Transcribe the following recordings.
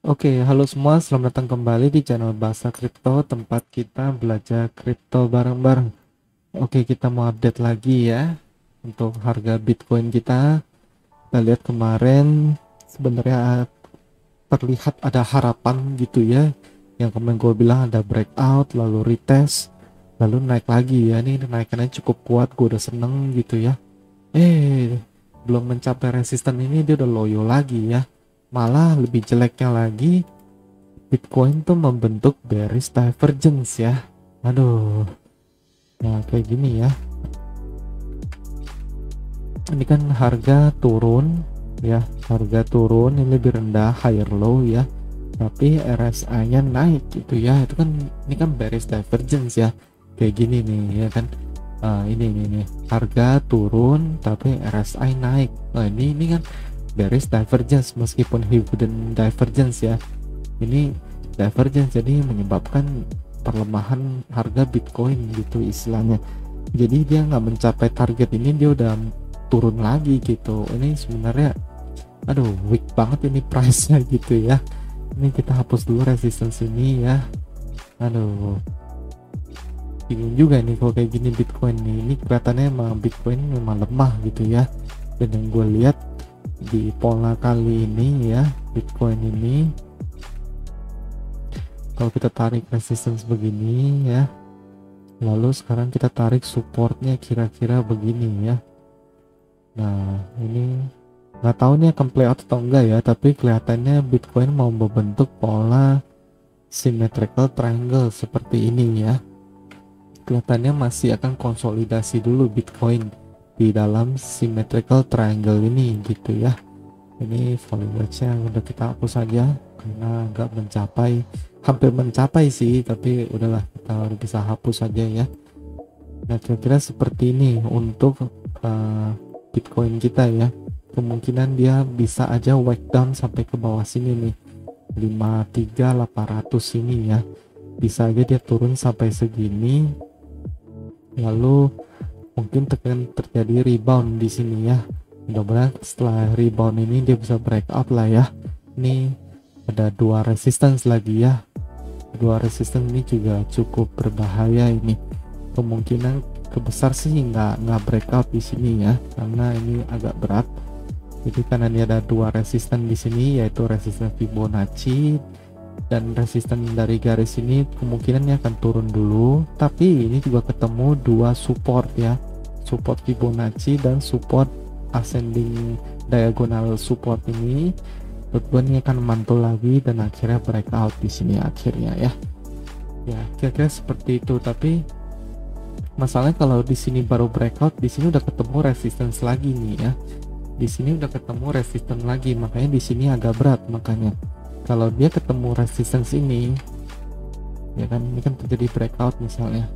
Oke, halo semua, selamat datang kembali di channel Bahasa Kripto, tempat kita belajar kripto bareng-bareng. Oke, kita mau update lagi ya untuk harga Bitcoin kita. Kita lihat kemarin sebenarnya terlihat ada harapan gitu ya. Yang kemarin gue bilang ada breakout, lalu retest, lalu naik lagi ya. Ini naikannya cukup kuat, gue udah seneng gitu ya. Belum mencapai resisten ini dia udah loyo lagi ya. Malah lebih jeleknya lagi, Bitcoin tuh membentuk bearish divergence ya. Aduh, nah kayak gini ya. Ini kan harga turun ya, harga turun ini lebih rendah higher low ya. Tapi RSI-nya naik gitu ya. Itu kan ini kan bearish divergence ya. Kayak gini nih ya kan. Ini nih harga turun tapi RSI naik. Nah, ini kan bearish divergence meskipun hidden divergence ya. Ini divergence jadi menyebabkan perlemahan harga Bitcoin gitu istilahnya. Jadi dia nggak mencapai target ini, dia udah turun lagi gitu. Ini sebenarnya aduh weak banget ini price-nya gitu ya. Ini kita hapus dulu resistance ini ya. Aduh, bingung juga nih kalau kayak gini Bitcoin nih. Ini kelihatannya emang Bitcoin memang lemah gitu ya. Dan yang gue lihat di pola kali ini ya, Bitcoin ini kalau kita tarik resistance begini ya, lalu sekarang kita tarik supportnya kira-kira begini ya. Nah ini nggak tahu nih akan play out atau enggak ya, tapi kelihatannya Bitcoin mau membentuk pola symmetrical triangle seperti ini ya. Kelihatannya masih akan konsolidasi dulu Bitcoin di dalam symmetrical triangle ini gitu ya. Ini volume nya udah kita hapus saja karena nggak mencapai, hampir mencapai sih, tapi udahlah kita udah bisa hapus saja ya. Nah kira-kira seperti ini untuk Bitcoin kita ya. Kemungkinan dia bisa aja wake down sampai ke bawah sini nih, 53.800 ini ya. Bisa aja dia turun sampai segini, lalu mungkin terjadi rebound di sini ya. Mudah-mudahan setelah rebound ini dia bisa breakout lah ya. Ini ada dua resistance lagi ya. Dua resistance ini juga cukup berbahaya ini. Kemungkinan kebesar sih nggak breakout di sini ya, karena ini agak berat. Jadi karena ini ada dua resisten di sini, yaitu resisten Fibonacci dan resisten dari garis ini, kemungkinannya akan turun dulu. Tapi ini juga ketemu dua support ya, support Fibonacci dan support ascending diagonal support ini. Menurut ini akan mantul lagi dan akhirnya breakout di sini akhirnya ya. Ya kira-kira seperti itu. Tapi masalahnya kalau di sini baru breakout, di sini udah ketemu resistance lagi nih ya. Di sini udah ketemu resistance lagi, makanya di sini agak berat. Makanya kalau dia ketemu resistance ini ya kan, ini kan terjadi breakout misalnya,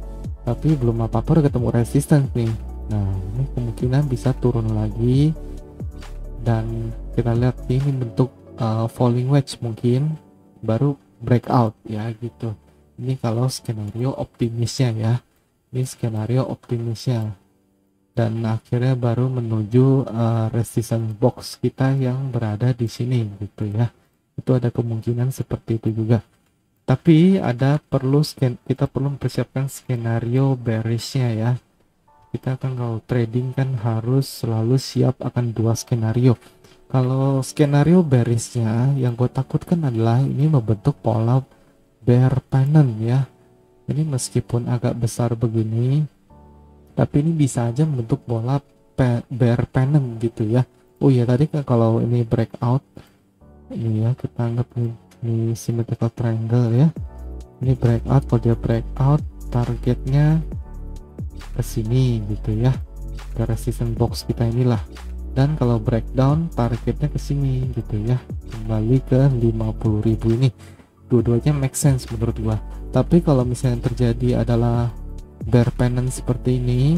tapi belum apa-apa udah ketemu resistance nih. Nah ini kemungkinan bisa turun lagi dan kita lihat ini bentuk falling wedge, mungkin baru breakout ya gitu. Ini kalau skenario optimisnya ya, ini skenario optimisnya, dan akhirnya baru menuju resistance box kita yang berada di sini gitu ya. Itu ada kemungkinan seperti itu juga. Tapi kita perlu mempersiapkan skenario bearishnya ya. Kita kan kalau trading kan harus selalu siap akan dua skenario. Kalau skenario bearishnya yang gue takutkan adalah ini membentuk pola bear pennant ya. Ini meskipun agak besar begini, tapi ini bisa aja membentuk bola bear pennant gitu ya. Oh iya, tadi kan kalau ini breakout ini ya, kita anggap ini symmetrical triangle ya. Ini breakout, kalau dia breakout targetnya ke sini gitu ya, ke resistance box kita inilah. Dan kalau breakdown targetnya ke sini gitu ya, kembali ke 50.000 ini. Dua-duanya make sense menurut gua. Tapi kalau misalnya terjadi adalah bear pennant seperti ini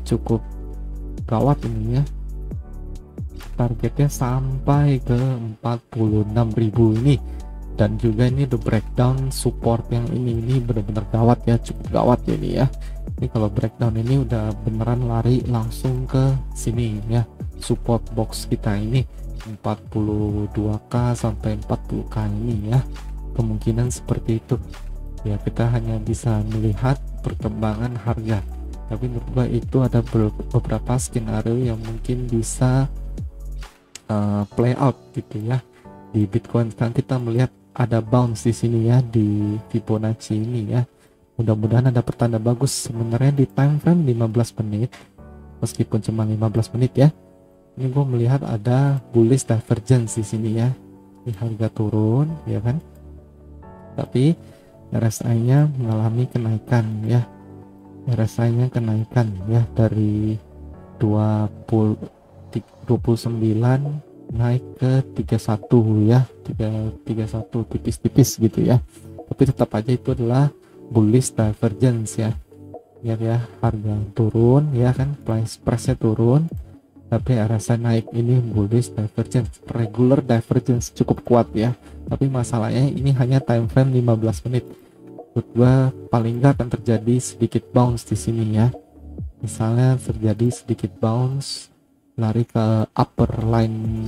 cukup gawat ini ya. Targetnya sampai ke 46.000 ini, dan juga ini the breakdown support yang ini benar-benar gawat ya, cukup gawat ya ini ya. Ini kalau breakdown ini udah beneran lari langsung ke sini ya, support box kita ini. 42k sampai 40k ini ya, kemungkinan seperti itu ya. Kita hanya bisa melihat perkembangan harga, tapi menurut gua itu ada beberapa skenario yang mungkin bisa play out gitu ya. Di Bitcoin kan kita melihat ada bounce di sini ya, di Fibonacci ini ya. Mudah-mudahan ada pertanda bagus sebenarnya di time frame 15 menit, meskipun cuma 15 menit ya. Ini gue melihat ada bullish divergence di sini ya. Ini harga turun ya kan, tapi RSI-nya mengalami kenaikan ya. RSI-nya kenaikan ya dari 29 naik ke 31 ya, 31 tipis-tipis gitu ya. Tapi tetap aja itu adalah bullish divergence ya. Lihat ya, harga turun ya kan, price-nya turun, tapi RSI naik. Ini bullish divergence, regular divergence cukup kuat ya. Tapi masalahnya ini hanya time frame 15 menit. Menurut gua paling nggak akan terjadi sedikit bounce di sini ya. Misalnya terjadi sedikit bounce, lari ke upper line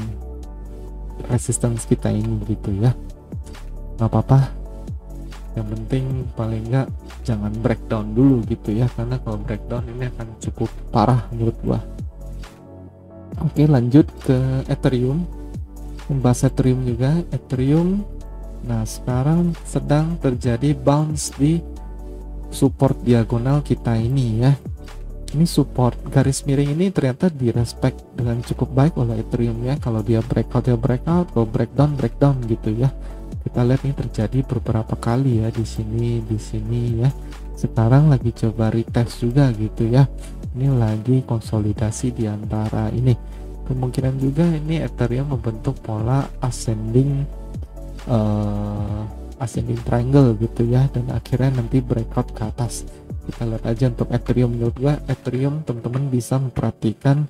resistance kita ini gitu ya, nggak apa-apa. Yang penting paling nggak jangan breakdown dulu gitu ya, karena kalau breakdown ini akan cukup parah menurut gua. Oke, lanjut ke Ethereum. Membahas Ethereum juga. Ethereum, nah sekarang sedang terjadi bounce di support diagonal kita ini ya. Ini support garis miring ini ternyata direspect dengan cukup baik oleh Ethereum ya. Kalau dia breakout ya breakout, kalau breakdown gitu ya. Kita lihat ini terjadi beberapa kali ya, di sini ya. Sekarang lagi coba retest juga gitu ya. Ini lagi konsolidasi di antara ini. Kemungkinan juga ini Ethereum membentuk pola ascending triangle gitu ya, dan akhirnya nanti breakout ke atas. Kita lihat aja untuk Ethereum. Menurut gua Ethereum teman-teman bisa memperhatikan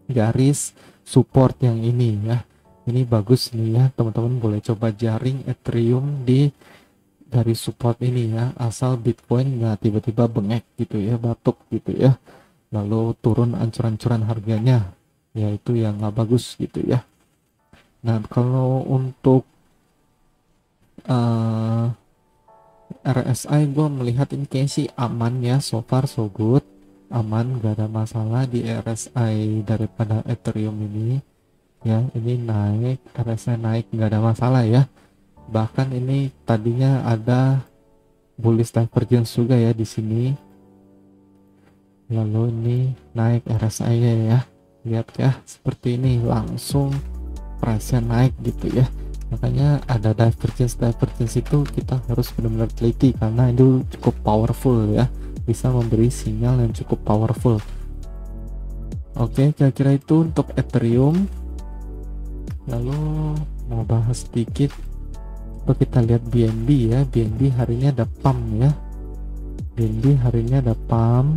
garis support yang ini ya. Ini bagus nih ya, teman-teman boleh coba jaring Ethereum di garis support ini ya, asal Bitcoin nggak tiba-tiba bengek gitu ya, batuk gitu ya, lalu turun ancur-ancuran harganya ya, itu yang nggak bagus gitu ya. Nah kalau untuk RSI gue melihat ini kayaknya sih aman ya, so far so good, aman, gak ada masalah di RSI daripada Ethereum ini ya. Ini naik, RSI naik, gak ada masalah ya. Bahkan ini tadinya ada bullish divergence juga ya di sini, lalu ini naik RSI-nya ya, lihat ya, seperti ini langsung price-nya naik gitu ya. Makanya ada divergence itu kita harus benar-benar teliti, karena itu cukup powerful ya, bisa memberi sinyal yang cukup powerful. Oke, kira-kira itu untuk Ethereum. Lalu mau bahas sedikit, kita lihat BNB ya. BNB hari ini ada pump ya, BNB hari ini ada pump,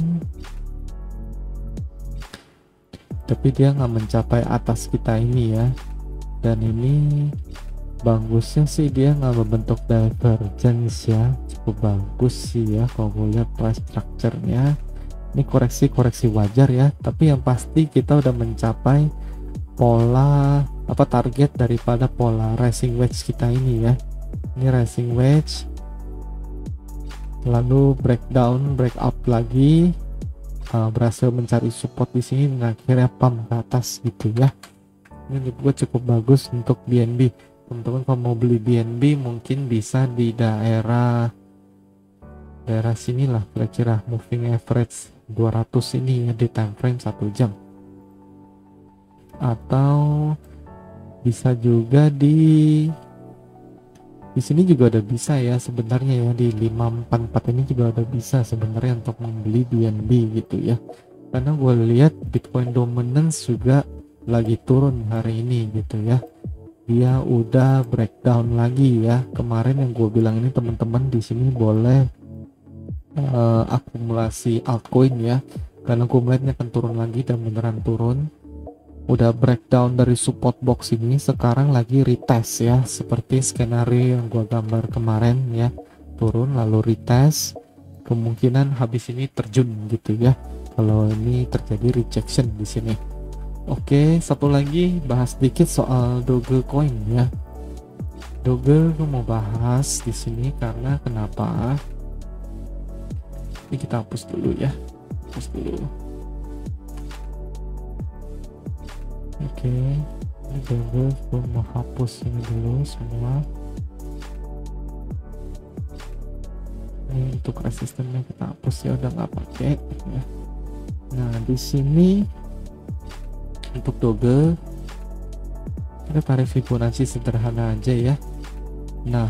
tapi dia nggak mencapai atas kita ini ya. Dan ini bagusnya sih dia nggak membentuk divergence ya, cukup bagus sih ya kalau gue lihat price structure-nya. Ini koreksi wajar ya, tapi yang pasti kita udah mencapai pola target daripada pola rising wedge kita ini ya. Ini rising wedge, lalu breakdown, break up lagi, berhasil mencari support di sini dan akhirnya pump ke atas gitu ya. Ini menurut gue cukup bagus untuk BNB. Teman-teman kalau mau beli BNB mungkin bisa di daerah sinilah, kira-kira moving average 200 ini ya, di time frame 1 jam, atau bisa juga di sini juga udah bisa ya sebenarnya ya, di 544 ini juga udah bisa sebenarnya untuk membeli BNB gitu ya. Karena gue lihat Bitcoin dominance juga lagi turun hari ini gitu ya. Dia udah breakdown lagi ya. Kemarin yang gue bilang ini teman-teman di sini boleh akumulasi altcoin ya, karena gue melihatnya akan turun lagi dan beneran turun. Udah breakdown dari support box ini, sekarang lagi retest ya, seperti skenario yang gue gambar kemarin ya, turun lalu retest, kemungkinan habis ini terjun gitu ya kalau ini terjadi rejection di sini. Oke, satu lagi bahas dikit soal Dogecoin ya. Doge gue mau bahas di sini karena kenapa? Ini kita hapus dulu ya, hapus dulu. Oke, ini Doge gue mau hapus ini dulu semua. Ini untuk resistennya kita hapus ya, udah nggak pakai ya. Nah di sini untuk Doge kita tarik Fibonacci sederhana aja ya. Nah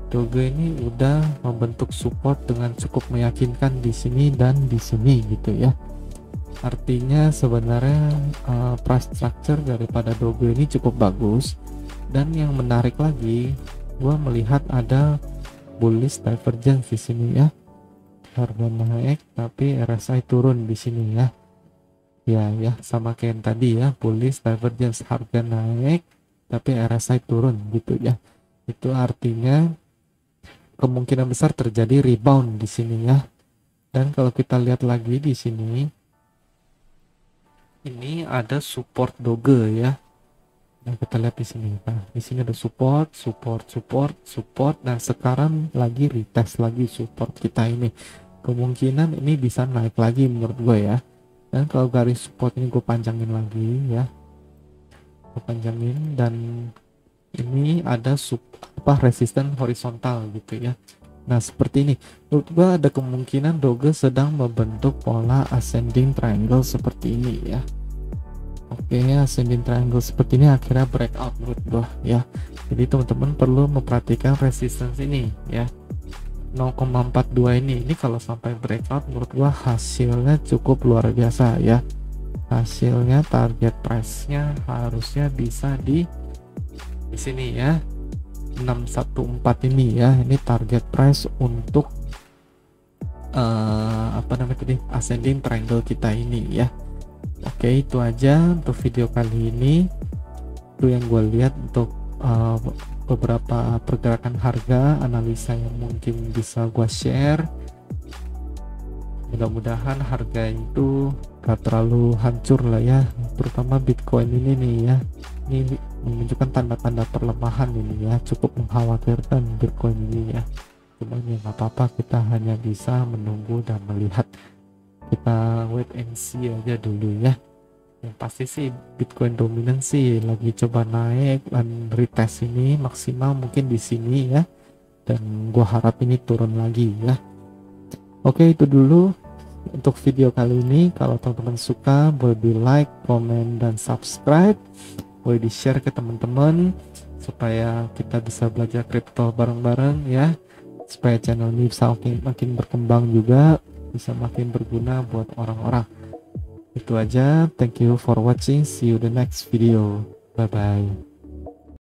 Doge ini udah membentuk support dengan cukup meyakinkan di sini dan di sini gitu ya. Artinya sebenarnya price structure daripada Doge ini cukup bagus, dan yang menarik lagi gua melihat ada bullish divergence di sini ya. Harga naik tapi RSI turun di sini ya. Ya sama kayak yang tadi ya, bullish divergence, harga naik tapi RSI turun gitu ya. Itu artinya kemungkinan besar terjadi rebound di sini ya. Dan kalau kita lihat lagi di sini, ini ada support Doge ya. Nah, kita lihat di sini. Nah, di sini ada support. Nah, sekarang lagi retest lagi support kita ini. Kemungkinan ini bisa naik lagi menurut gue ya. Dan kalau garis support ini gue panjangin lagi ya, gue panjangin, dan ini ada resisten horizontal gitu ya. Nah seperti ini, menurut gue ada kemungkinan Doge sedang membentuk pola ascending triangle seperti ini ya. Oke, ascending triangle seperti ini akhirnya breakout menurut gue ya. Jadi teman-teman perlu memperhatikan resistance ini ya, 0,42 ini kalau sampai breakout menurut gua hasilnya cukup luar biasa ya. Hasilnya target price nya harusnya bisa di sini ya, 614 ini ya. Ini target price untuk ascending triangle kita ini ya. Oke, itu aja untuk video kali ini. Itu yang gue lihat untuk beberapa pergerakan harga, analisa yang mungkin bisa gua share. Mudah-mudahan harga itu gak terlalu hancur lah ya, terutama Bitcoin ini nih ya. Ini menunjukkan tanda-tanda perlemahan ini ya, cukup mengkhawatirkan Bitcoin ini ya. Cuman ya nggak apa-apa, kita hanya bisa menunggu dan melihat. Kita wait and see aja dulu ya. Yang pasti sih Bitcoin dominan sih lagi coba naik, dan retest ini maksimal mungkin di sini ya, dan gua harap ini turun lagi ya. Oke, itu dulu untuk video kali ini. Kalau teman-teman suka boleh di like, komen, dan subscribe. Boleh di share ke teman-teman supaya kita bisa belajar kripto bareng-bareng ya, supaya channel ini bisa makin berkembang juga, bisa makin berguna buat orang-orang. Itu aja, thank you for watching, see you the next video, bye bye.